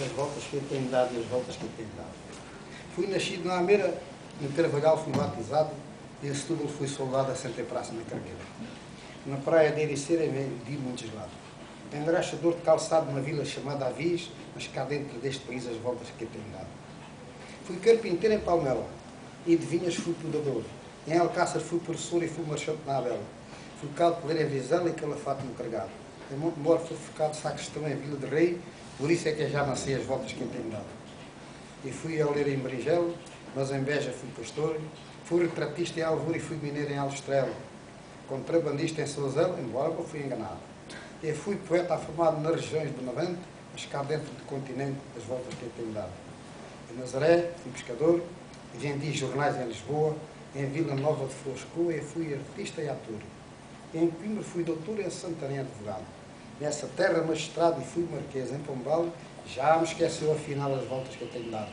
as voltas que eu tenho dado e as voltas que eu tenho dado. Fui nascido na Ameira, no Carvalhal fui batizado, em Setúbal fui soldado a Santa Praça, na Cargueira. Na praia de Ericeira vi muitos lados. Engraxador de calçado numa vila chamada Avis, mas cá dentro deste país as voltas que eu tenho dado. Fui carpinteiro em Palmela, e de Vinhas fui podador. Em Alcácer fui professor e fui marchante na Abela. Fui calculeiro em Vizela e Calafate no Carregado. Em Montemor fui focado de sacristão em Vila de Rei, por isso é que eu já não sei as voltas que eu tenho dado. E fui oleiro em Berinjela, mas em Beja fui pastor. Fui retratista em Alvura e fui mineiro em Alvestrela. Contrabandista em Souzela, embora eu fui enganado. Eu fui poeta afamado nas regiões do Navante, mas cá dentro do continente as voltas que eu tenho dado. Em Nazaré fui pescador, vendi jornais em Lisboa, em Vila Nova de Foscoa eu fui artista e ator. Em Coimbra fui doutor, em Santarém advogado. Nessa terra magistrado e fui marquês em Pombal, já me esqueceu afinal as voltas que eu tenho dado.